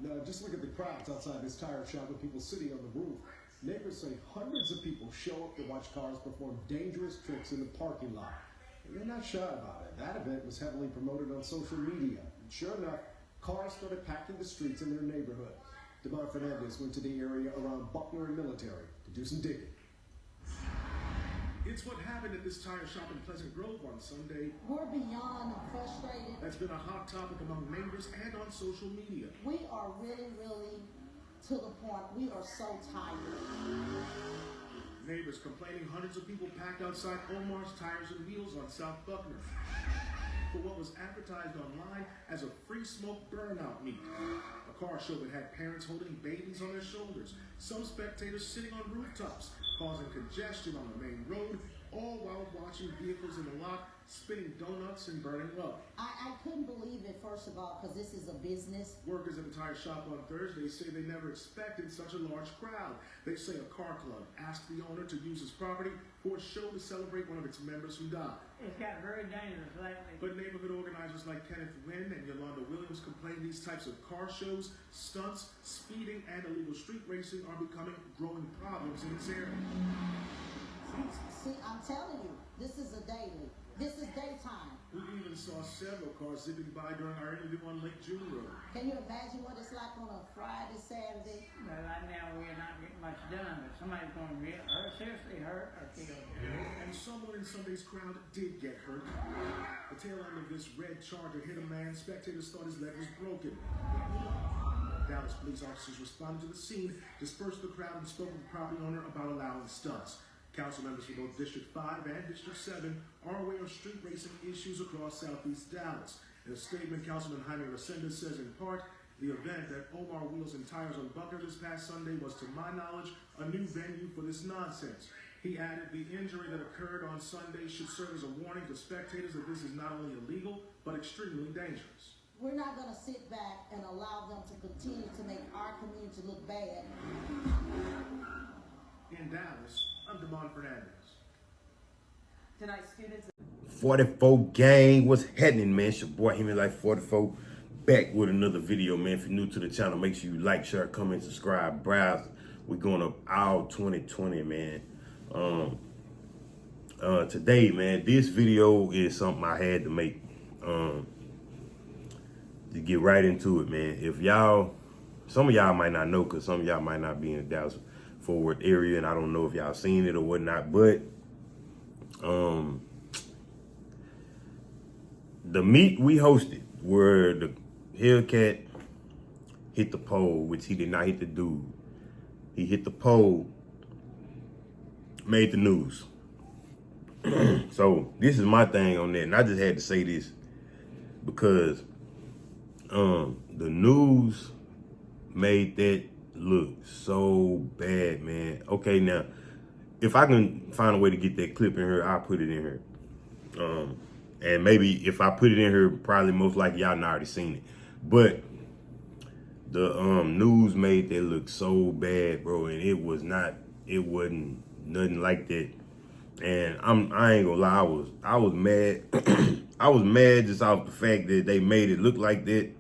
Now, just look at the crowds outside this tire shop with people sitting on the roof. Neighbors say hundreds of people show up to watch cars perform dangerous tricks in the parking lot. And they're not shy about it. That event was heavily promoted on social media. And sure enough, cars started packing the streets in their neighborhood. DeMar Fernandez went to the area around Buckner and Military to do some digging. It's what happened at this tire shop in Pleasant Grove on Sunday. We're beyond frustrated. That's been a hot topic among neighbors and on social media. We are really to the point. We are so tired. Neighbors complaining hundreds of people packed outside Omar's Tires and Wheels on South Buckner for what was advertised online as a free smoke burnout meet. A car show that had parents holding babies on their shoulders, some spectators sitting on rooftops, causing congestion on the main road, all while watching vehicles in the lot spinning donuts and burning rubber. I couldn't believe it, first of all, because this is a business. Workers at the tire shop on Thursday say they never expected such a large crowd. They say a car club asked the owner to use his property for a show to celebrate one of its members who died. It's got very dangerous lately. But neighborhood organizers like Kenneth Wynn and Yolanda Williams complain these types of car shows, stunts, speeding, and illegal street racing are becoming growing problems in this area. See, I'm telling you, this is a daily. This is daytime. We even saw several cars zipping by during our interview on Lake June Road. Can you imagine what it's like on a Friday, Saturday? But right now we're not getting much done. But somebody's going to get hurt, seriously hurt or killed. And someone in Sunday's crowd did get hurt. The tail end of this red Charger hit a man. Spectators thought his leg was broken. Dallas police officers responded to the scene, dispersed the crowd, and spoke with the property owner about allowing stunts. Council members from both District 5 and District 7 are aware of street racing issues across Southeast Dallas. In a statement, Councilman Hemi says in part, the event at Omar Wheels and Tires on Buckner this past Sunday was, to my knowledge, a new venue for this nonsense. He added the injury that occurred on Sunday should serve as a warning to spectators that this is not only illegal, but extremely dangerous. We're not going to sit back and allow them to continue to make our community look bad. In Dallas, I'm DeMar Fernandez. Tonight, students. 44 gang, what's happening, man? It's your boy Hemi like 44, back with another video, man. If you're new to the channel, make sure you like, share, comment, subscribe, browse. We're going up all 2020, man. Today, man, this video is something I had to make. To get right into it, man. If y'all, some of y'all might not know, because some of y'all might not be in the Dallas Fort Worth area, and I don't know if y'all seen it or whatnot, but the meet we hosted where the Hellcat hit the pole, which he did not hit the dude. He hit the pole, made the news. So this is my thing on that, and I just had to say this because the news made that look so bad, man. Okay, now, if I can find a way to get that clip in here, I'll put it in here. And maybe if I put it in here, probably most likely y'all already seen it. But the news made that look so bad, bro, and it wasn't nothing like that. And I ain't gonna lie, I was mad. I was mad just off the fact that they made it look like that.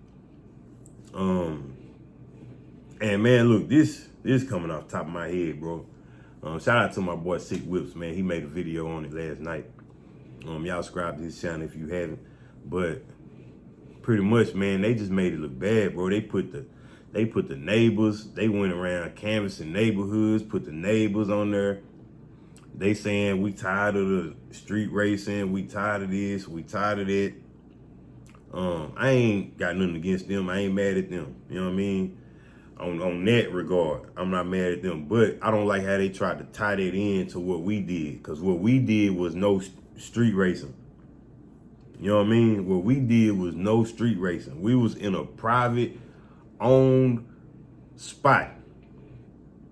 And man, look, this coming off the top of my head, bro. Shout out to my boy Sick Whips, man. He made a video on it last night. Y'all subscribe to his channel if you haven't. But pretty much, man, they just made it look bad, bro. They put the neighbors, they went around canvassing neighborhoods, put the neighbors on there. They saying we tired of the street racing, we tired of this, we tired of that. I ain't got nothing against them. I ain't mad at them. You know what I mean? On that regard, I'm not mad at them. But I don't like how they tried to tie that in to what we did. Because what we did was no street racing. You know what I mean? What we did was no street racing. We was in a private owned spot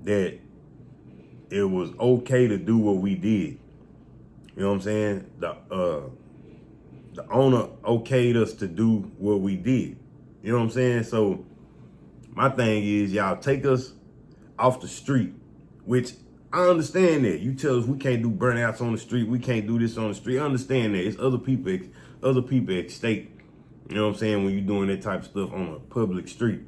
that it was okay to do what we did. You know what I'm saying? The owner okayed us to do what we did. You know what I'm saying? So my thing is, y'all take us off the street, which I understand that. You tell us we can't do burnouts on the street, we can't do this on the street. I understand that. It's other people at stake. You know what I'm saying? When you're doing that type of stuff on a public street.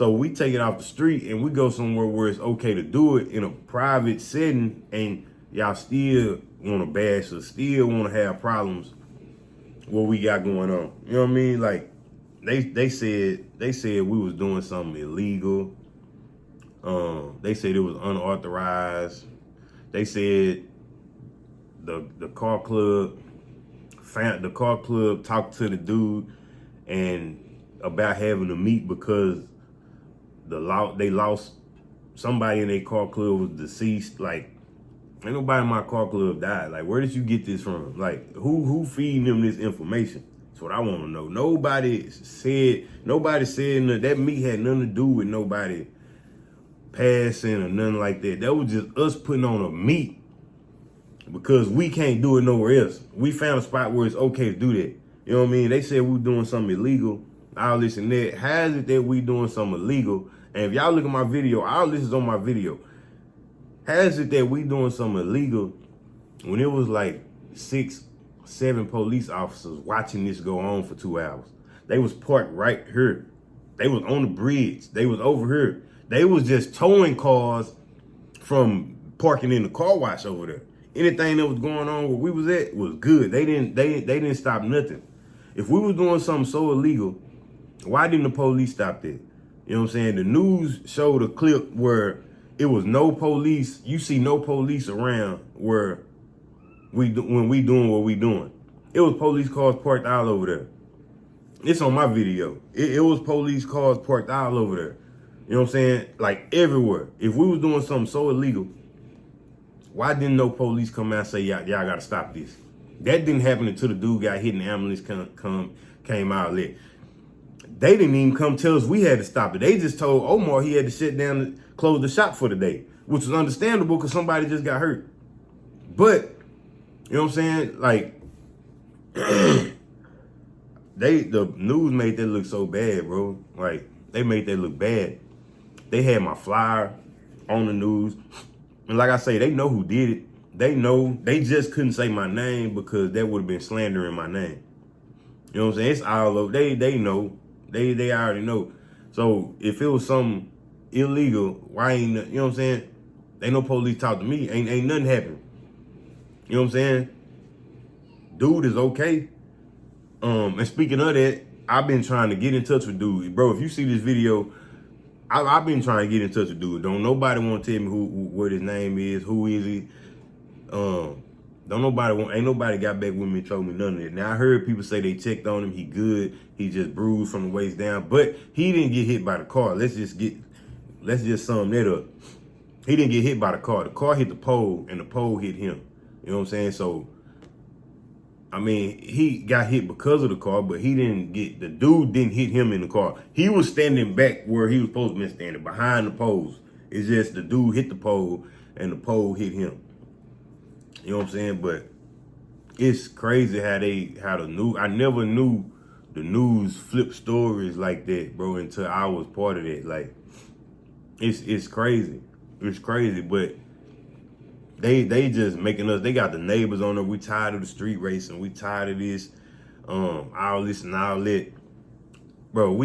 So we take it off the street and we go somewhere where it's okay to do it in a private setting, and y'all still want to bash us, still want to have problems what we got going on. You know what I mean? Like they said we was doing something illegal. They said it was unauthorized. They said the car club talked to the dude and about having to meet because they lost somebody in their car club was deceased. Like, ain't nobody in my car club died. Like, where did you get this from? Like, who feeding them this information? That's what I want to know. Nobody said that meet had nothing to do with nobody passing or nothing like that. That was just us putting on a meet because we can't do it nowhere else. We found a spot where it's okay to do that. You know what I mean? They said we were doing something illegal, all this and that. How is it that we doing something illegal? And if y'all look at my video, all this is on my video. How is it that we doing something illegal when it was like 6, 7 police officers watching this go on for 2 hours? They was parked right here. They was on the bridge. They was over here. They was just towing cars from parking in the car wash over there. Anything that was going on where we was at was good. They didn't stop nothing. If we was doing something so illegal, why didn't the police stop that? You know what I'm saying? The news showed a clip where it was no police. You see no police around where when we doing what we doing. It was police cars parked all over there. It's on my video. It was police cars parked all over there. You know what I'm saying? Like everywhere. If we was doing something so illegal, why didn't no police come out and say, y'all got to stop this? That didn't happen until the dude got hit and the ambulance came out lit. They didn't even come tell us we had to stop it. They just told Omar he had to shut down and close the shop for the day, which was understandable because somebody just got hurt. But, you know what I'm saying? Like, the news made that look so bad, bro. Like, they made that look bad. They had my flyer on the news. And like I say, they know who did it. They know. They just couldn't say my name because that would have been slandering my name. You know what I'm saying? It's all over. They know. They already know. So if it was something illegal, why ain't, you know what I'm saying? Ain't no police talk to me. Ain't nothing happen. You know what I'm saying? Dude is okay. And speaking of that, I've been trying to get in touch with dude. Bro, if you see this video, I've been trying to get in touch with dude. Don't nobody want to tell me what his name is, who is he. Ain't nobody got back with me and told me none of that. Now I heard people say they checked on him, he good, he just bruised from the waist down, but he didn't get hit by the car. Let's just sum that up. He didn't get hit by the car. The car hit the pole and the pole hit him. You know what I'm saying? So, I mean, he got hit because of the car, but the dude didn't hit him in the car. He was standing back where he was supposed to be standing, behind the poles. It's just the dude hit the pole and the pole hit him. You know what I'm saying? But it's crazy how the news, I never knew the news flipped stories like that, bro, until I was part of that. Like, it's crazy. It's crazy, but they just making us, they got the neighbors on there. We tired of the street racing. We tired of this, all this and all that. Bro,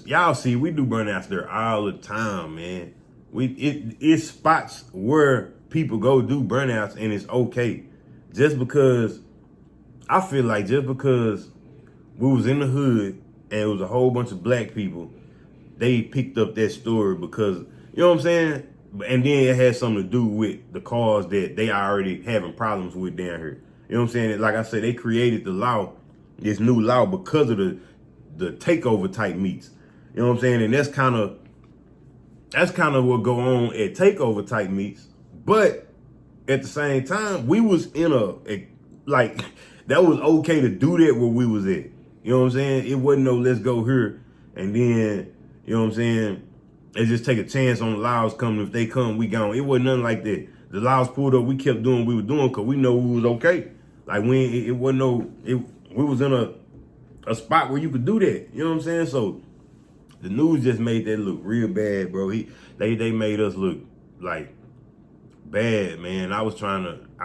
y'all see, we do burnouts there all the time, man. It's spots where people go do burnouts and it's okay. Just because, I feel like just because we was in the hood and it was a whole bunch of black people, they picked up that story because, you know what I'm saying? And then it had something to do with the cars that they already having problems with down here. You know what I'm saying? Like I said, they created the law, this new law, because of the takeover type meets. You know what I'm saying? And that's kind of what go on at takeover type meets. But at the same time, we was in like, that was okay to do that where we was at. You know what I'm saying? It wasn't no let's go here and then, you know what I'm saying, they just take a chance on the laws coming. If they come, we gone. It wasn't nothing like that. The laws pulled up, we kept doing what we were doing because we know we was okay. Like, we was in a spot where you could do that. You know what I'm saying? So the news just made that look real bad, bro. They made us look like bad, man. I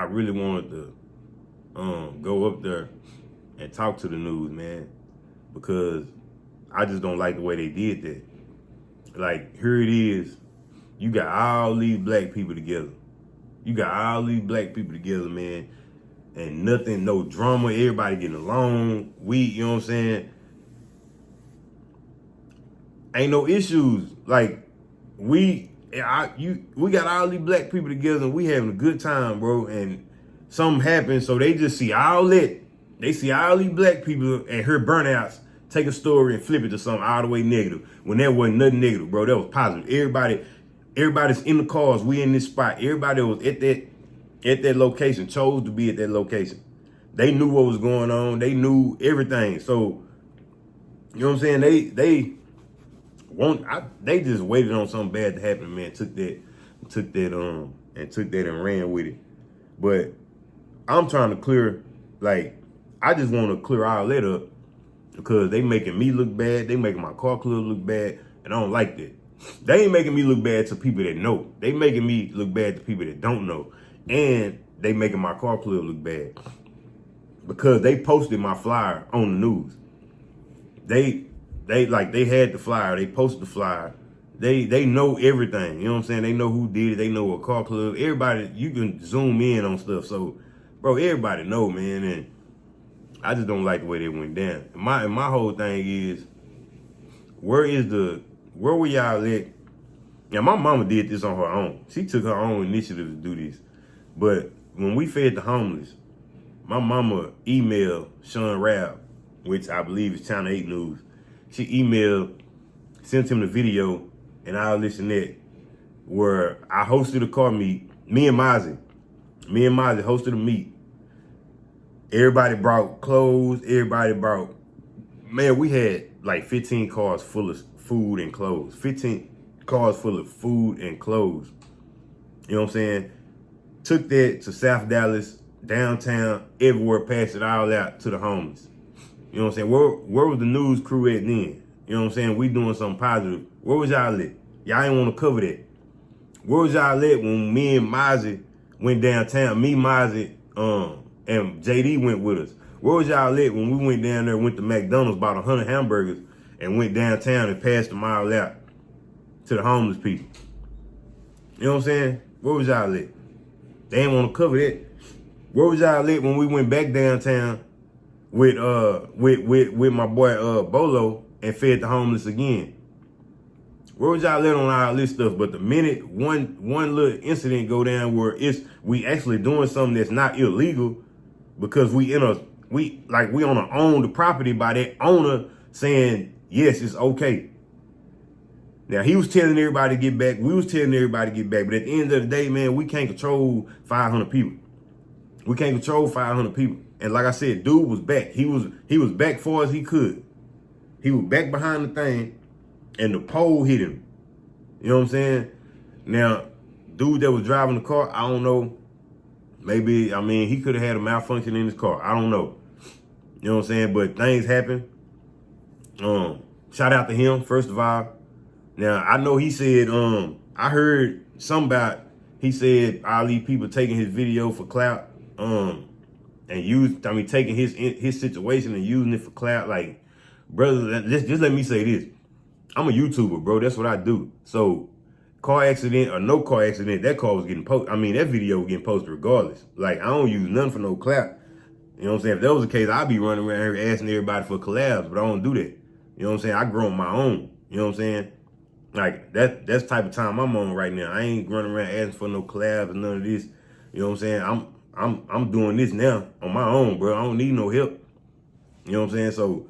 really wanted to go up there and talk to the news, man, because I just don't like the way they did that. like, here it is. You got all these black people together. Man. And nothing, no drama, everybody getting along. You know what I'm saying? Ain't no issues. Like, we got all these black people together and we having a good time, bro. And something happens, so they just see all that. They see all these black people and hear burnouts, take a story and flip it to something all the way negative. When there wasn't nothing negative, bro. That was positive. Everybody's in the cars. We in this spot. Everybody was at that location, chose to be at that location. They knew what was going on. They knew everything. So, you know what I'm saying? They just waited on something bad to happen, man. Took that and ran with it. But I'm trying to clear, like, I just want to clear all that up because they making me look bad. They making my car club look bad, and I don't like that. They ain't making me look bad to people that know. They making me look bad to people that don't know. And they making my car club look bad because they posted my flyer on the news. They had the flyer. They posted the flyer. They know everything. You know what I'm saying? They know who did it. They know what car club. Everybody, you can zoom in on stuff. So, bro, everybody know, man. And I just don't like the way they went down. And my whole thing is, where were y'all at? Now, my mama did this on her own. She took her own initiative to do this. But when we fed the homeless, my mama emailed Sean Rabb, which I believe is Channel 8 News. She emailed, sent him the video, and all this and that, where I hosted a car meet. Me and Mozzie hosted a meet. Everybody brought clothes. Man, we had like 15 cars full of food and clothes. 15 cars full of food and clothes. You know what I'm saying? Took that to South Dallas, downtown, everywhere, passed it all out to the homeless. You know what I'm saying? Where was the news crew at then? You know what I'm saying? We doing something positive. Where was y'all at? Y'all ain't want to cover that. Where was y'all at when me and Mozzie went downtown? Me, Mozzie, and JD went with us. Where was y'all at when we went down there, went to McDonald's, bought 100 hamburgers, and went downtown and passed them all out to the homeless people? You know what I'm saying? Where was y'all at? They ain't want to cover that. Where was y'all at when we went back downtown with my boy Bolo and fed the homeless again? Where was y'all at on all this stuff? But the minute one little incident go down where we actually doing something that's not illegal, because we on a own the property by that owner saying yes, it's okay. Now, he was telling everybody to get back. We was telling everybody to get back. But at the end of the day, man, we can't control 500 people. We can't control 500 people. And like I said, dude was back. He was back far as he could. He was back behind the thing, and the pole hit him. You know what I'm saying? Now, dude that was driving the car, I don't know. Maybe, he could have had a malfunction in his car. I don't know. You know what I'm saying? But things happen. Shout out to him, first of all. Now, I know he said, I heard something about, he said all these people taking his video for clout, and taking his situation and using it for clout. Like, brother, just let me say this. I'm a YouTuber, bro. That's what I do. So, car accident or no car accident, that car was getting posted. That video was getting posted regardless. Like, I don't use nothing for no clout. You know what I'm saying? If that was the case, I'd be running around here asking everybody for collabs, but I don't do that. You know what I'm saying? I grow on my own. You know what I'm saying? Like, that's the type of time I'm on right now. I ain't running around asking for no collabs and none of this. You know what I'm saying? I'm doing this now on my own, bro. I don't need no help. You know what I'm saying? So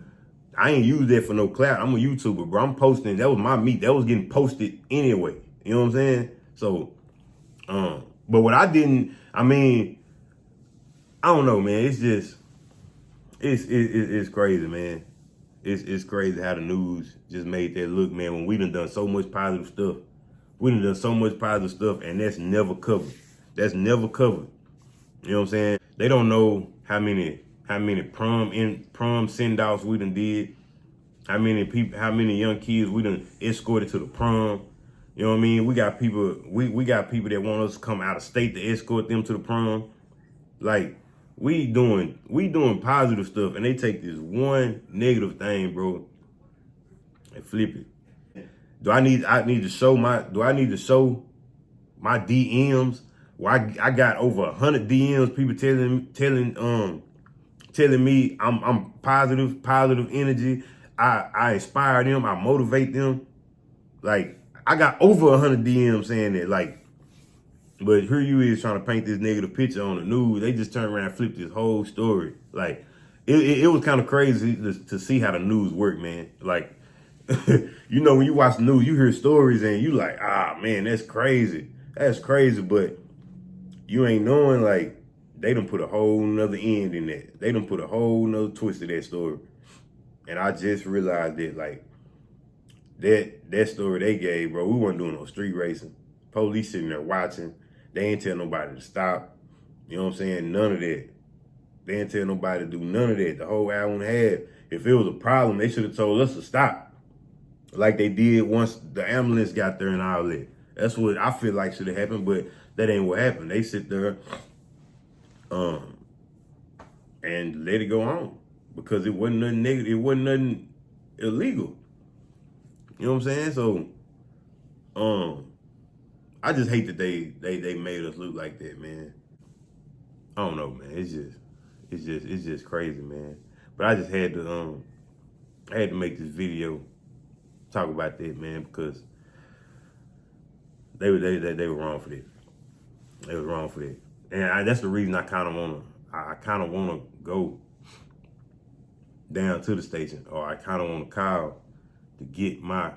I ain't use that for no clout. I'm a YouTuber, bro. I'm posting. That was my meat. That was getting posted anyway. You know what I'm saying? So, but what I didn't, I don't know, man. It's just, it's crazy, man. It's crazy how the news just made that look, man, when we done so much positive stuff. We done so much positive stuff, and that's never covered. That's never covered. You know what I'm saying? They don't know how many prom send-offs we done did, how many young kids we done escorted to the prom. You know what I mean? We got people that want us to come out of state to escort them to the prom. Like, we doing positive stuff, and they take this one negative thing, bro, and flip it. Do I need to show my DMs? Well, I got over 100 DMs, people telling me I'm positive energy. I inspire them, I motivate them. Like, I got over 100 DMs saying that, like, but here you is trying to paint this negative picture on the news. They just turn around and flip this whole story. Like, it was kind of crazy to see how the news work, man. Like, you know, when you watch the news, you hear stories and you like, ah, man, that's crazy. That's crazy, but you ain't knowing, like, they done put a whole nother end in that. They done put a whole nother twist to that story. And I just realized that, like, that story they gave, bro, we wasn't doing no street racing. Police sitting there watching. They ain't tell nobody to stop. You know what I'm saying? None of that. They ain't tell nobody to do none of that. The whole hour and a half. If it was a problem, they should have told us to stop. Like they did once the ambulance got there and all that. That's what I feel like should have happened, but that ain't what happened. They sit there and let it go on because it wasn't nothing negative. It wasn't nothing illegal. You know what I'm saying? So, I just hate that they made us look like that, man. I don't know, man. It's just crazy, man. But I just had to make this video talk about that, man, because they were wrong for that. They was wrong for that, and that's the reason I kind of wanna go down to the station, or I kind of want to call to get my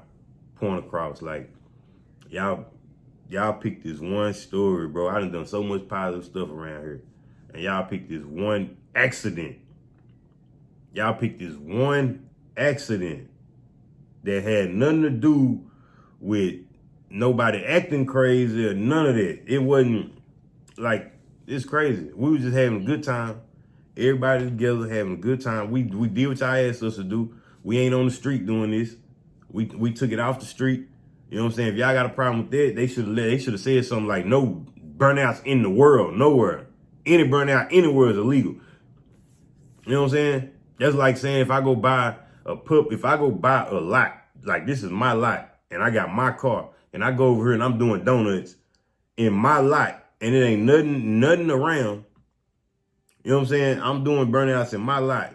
point across. Like, y'all picked this one story, bro. I done so much positive stuff around here, and y'all picked this one accident. Y'all picked this one accident that had nothing to do with nobody acting crazy or none of that. It wasn't, like, it's crazy. We was just having a good time. Everybody together having a good time. We did what y'all asked us to do. We ain't on the street doing this. We took it off the street. You know what I'm saying? If y'all got a problem with that, they should have said something like, no burnouts in the world, nowhere. Any burnout anywhere is illegal. You know what I'm saying? That's like saying if I go buy a lot, like this is my lot, and I got my car, and I go over here and I'm doing donuts in my lot, and it ain't nothing around. You know what I'm saying? I'm doing burnouts in my lot.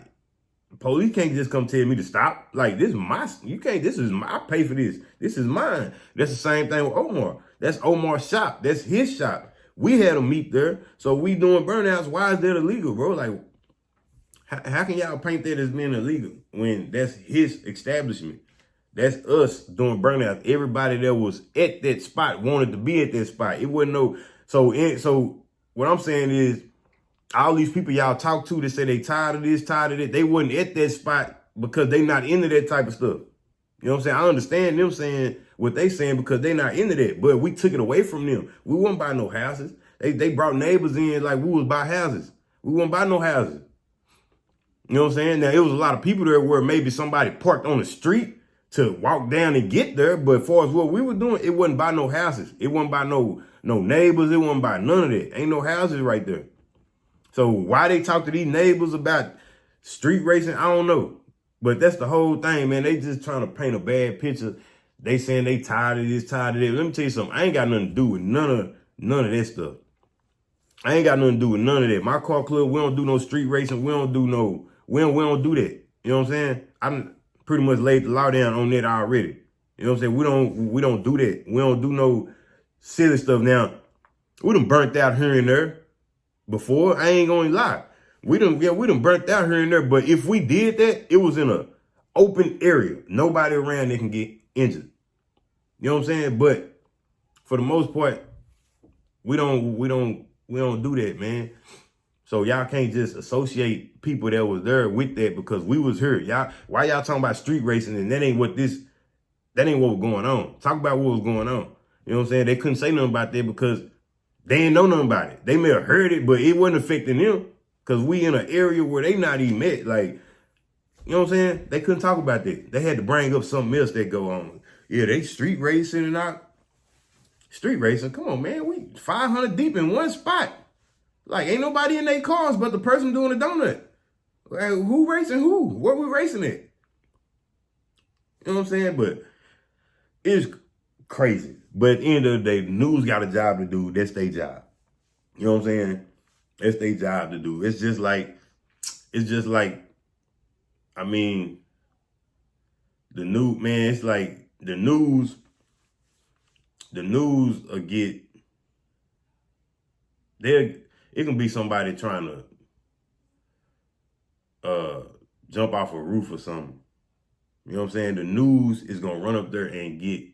Police can't just come tell me to stop. Like, this is I pay for this. This is mine. That's the same thing with Omar. That's Omar's shop. That's his shop. We had a meet there, so we doing burnouts. Why is that illegal, bro? Like, how can y'all paint that as being illegal when that's his establishment? That's us doing burnouts. Everybody that was at that spot wanted to be at that spot. It wasn't no, so what I'm saying is, all these people y'all talk to that say they tired of this, tired of that, they wasn't at that spot because they not into that type of stuff. You know what I'm saying? I understand them saying what they saying because they not into that, but we took it away from them. We wouldn't buy no houses. They brought neighbors in like we was buy houses. We wouldn't buy no houses. You know what I'm saying? Now, it was a lot of people there where maybe somebody parked on the street to walk down and get there, but as far as what we were doing, it wasn't by no houses. It wasn't by no neighbors. It wasn't by none of that. Ain't no houses right there. So why they talk to these neighbors about street racing, I don't know. But that's the whole thing, man. They just trying to paint a bad picture. They saying they tired of this, tired of that. Let me tell you something. I ain't got nothing to do with none of that stuff. I ain't got nothing to do with none of that. My car club, we don't do no street racing. We don't do that. You know what I'm saying? I'm pretty much laid the law down on that already. You know what I'm saying? We don't do that. We don't do no silly stuff. Now, we done burnt out here and there before. I ain't gonna lie. We done burnt out here and there. But if we did that, it was in a open area. Nobody around that can get injured. You know what I'm saying? But for the most part, we don't do that, man. So y'all can't just associate people that was there with that because we was here. Why y'all talking about street racing and that ain't what was going on. Talk about what was going on. You know what I'm saying? They couldn't say nothing about that because they didn't know nothing about it. They may have heard it, but it wasn't affecting them because we in an area where they not even met. Like, you know what I'm saying? They couldn't talk about that. They had to bring up something else that go on. Yeah, they street racing and not. Street racing? Come on, man. We 500 deep in one spot. Like, ain't nobody in their cars but the person doing the donut. Like, who racing who? What we racing at? You know what I'm saying? But it's crazy. But at the end of the day, the news got a job to do. That's their job. You know what I'm saying? That's their job to do. It's just like, I mean, the news, man, it's like the news will get, it can be somebody trying to jump off a roof or something. You know what I'm saying? The news is going to run up there and get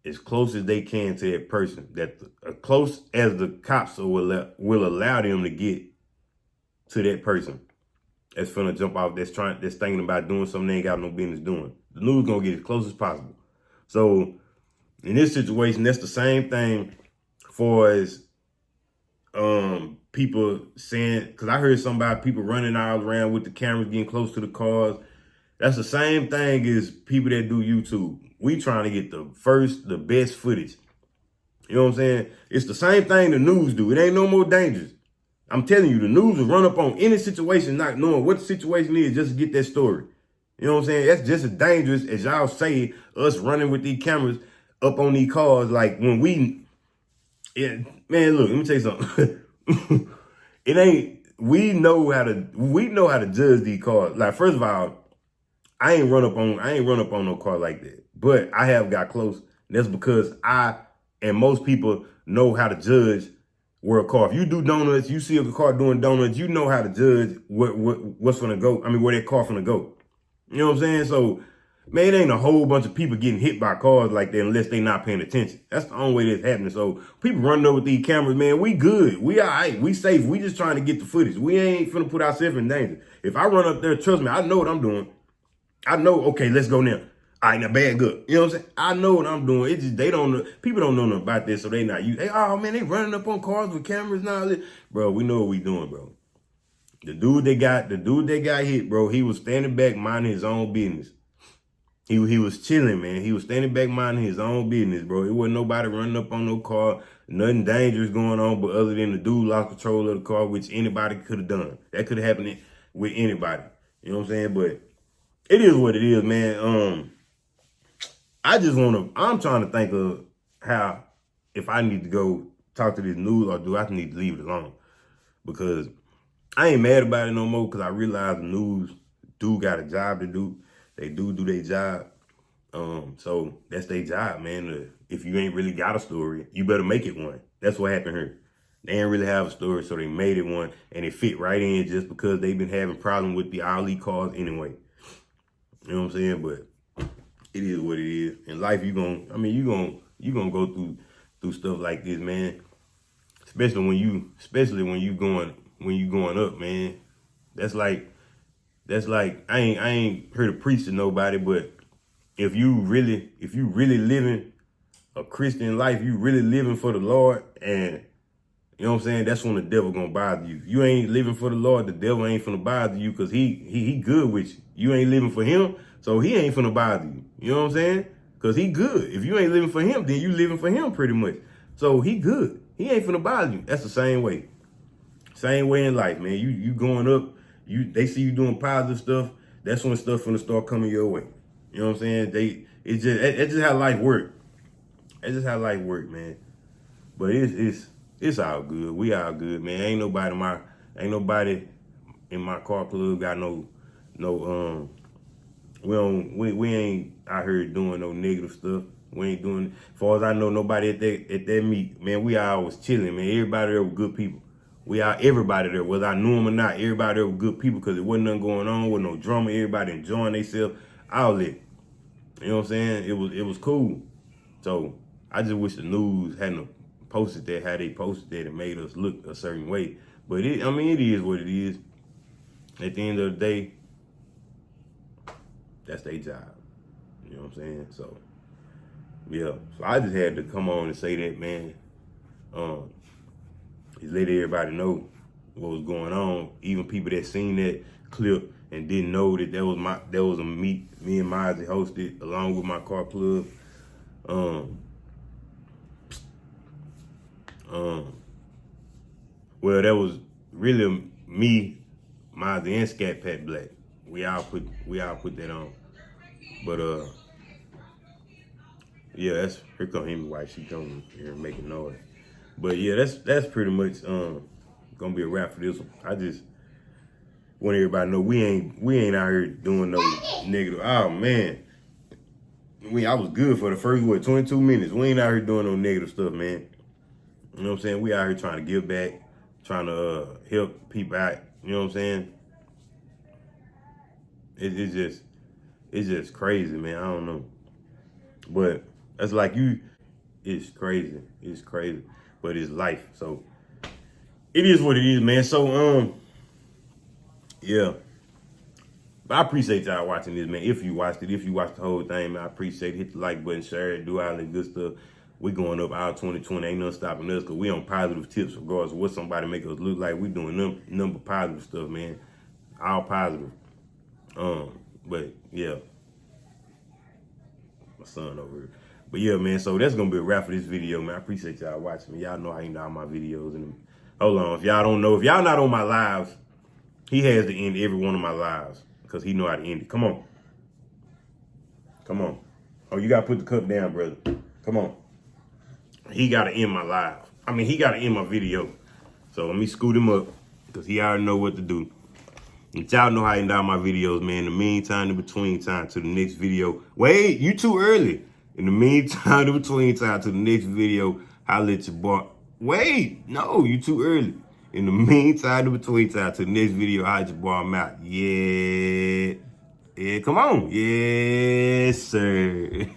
as close as they can to that person, that close as the cops will allow them to get to that person that's finna jump off, that's thinking about doing something they ain't got no business doing. The news gonna get as close as possible. So in this situation, that's the same thing for as people saying, because I heard people running all around with the cameras getting close to the cars. That's the same thing as people that do YouTube. We trying to get the best footage. You know what I'm saying? It's the same thing the news do. It ain't no more dangerous. I'm telling you, the news will run up on any situation not knowing what the situation is just to get that story. You know what I'm saying? That's just as dangerous as y'all say us running with these cameras up on these cars. Like when man, look, let me tell you something. We know how to judge these cars. Like, first of all, I ain't run up on no car like that. But I have got close. And that's because I and most people know how to judge where a car. If you do donuts, you see a car doing donuts, you know how to judge what's gonna go. I mean, where that car gonna go. You know what I'm saying? So, man, it ain't a whole bunch of people getting hit by cars like that unless they not paying attention. That's the only way that's happening. So people running over these cameras, man, we good. We all right. We safe. We just trying to get the footage. We ain't finna put ourselves in danger. If I run up there, trust me, I know what I'm doing. I know, okay, let's go now. All right, now bag up. You know what I'm saying? I know what I'm doing. It's just, people don't know nothing about this, so they not use. Hey, oh man, they running up on cars with cameras now. Bro, we know what we doing, bro. The dude that got hit, bro, he was standing back minding his own business. He was chilling, man. He was standing back minding his own business, bro. It wasn't nobody running up on no car. Nothing dangerous going on, but other than the dude lost control of the car, which anybody could have done. That could have happened with anybody. You know what I'm saying? But it is what it is, man. I'm trying to think of how, if I need to go talk to this news or do I need to leave it alone? Because I ain't mad about it no more, because I realize the news do got a job to do. They do their job. So that's their job, man. If you ain't really got a story, you better make it one. That's what happened here. They didn't really have a story, so they made it one, and it fit right in just because they've been having problems with the Ali cars anyway. You know what I'm saying? But it is what it is. In life, you gonna go through stuff like this, man. Especially when you going up, man. That's like I ain't heard a preach to nobody, but if you really living a Christian life, you really living for the Lord, and you know what I'm saying, that's when the devil gonna bother you. You ain't living for the Lord, the devil ain't finna bother you, because he good with you. You ain't living for him, so he ain't finna bother you. You know what I'm saying? Because he good. If you ain't living for him, then you living for him pretty much. So he good. He ain't finna bother you. That's the same way. Same way in life, man. You going up, they see you doing positive stuff, that's when stuff finna start coming your way. You know what I'm saying? It's just how life work. That's just how life work, man. But it's all good. We all good, man. Ain't nobody in my car club got we ain't out here doing no negative stuff. We ain't doing, as far as I know, nobody at that meet, man, we all was chilling, man. Everybody there was good people. Everybody there, whether I knew them or not, everybody there was good people, because there wasn't nothing going on, with no drama, everybody enjoying themselves, all that. You know what I'm saying? It was cool. So I just wish the news hadn't posted that, how they posted that, and made us look a certain way. But it is what it is. At the end of the day, that's their job. You know what I'm saying? So, yeah. So I just had to come on and say that, man. Just let everybody know what was going on. Even people that seen that clip and didn't know that that was a meet me and Mozzie hosted along with my car club. Well, that was really me, Mozzie, and Scat Pat Black. We all put that on. But Yeah, that's here come Hemi while she coming here making noise. But yeah, that's pretty much gonna be a wrap for this one. I just want everybody to know we ain't out here doing no negative. Oh man. I was good for the first 22 minutes. We ain't out here doing no negative stuff, man. You know what I'm saying? We out here trying to give back, trying to help people out. You know what I'm saying? It's just crazy, man. I don't know. But that's like it's crazy. It's crazy. But it's life. So it is what it is, man. So yeah. But I appreciate y'all watching this, man. If you watched it, if you watched the whole thing, man, I appreciate it. Hit the like button, share it, do all that good stuff. We going up our 2020. Ain't nothing stopping us because we on positive tips regardless of what somebody make us look like. We doing number positive stuff, man. All positive. But yeah. My son over here. But yeah, man, so that's gonna be a wrap for this video, man. I appreciate y'all watching me. Y'all know I ain't all my videos. And hold on, if y'all don't know, if y'all not on my lives, he has to end every one of my lives because he know how to end it. Come on. Come on. Oh, you gotta put the cup down, brother. Come on. He gotta end my live. I mean, he gotta end my video. So let me scoot him up because he already know what to do. And y'all know how I end all my videos, man. In the meantime, in between time to the next video. Wait, you too early. In the meantime, in between time to the next video, I'll let your boy. Wait, no, you too early. In the meantime, in between time to the next video, I'll let your boy. I'm out. Yeah. Yeah, come on. Yes, sir.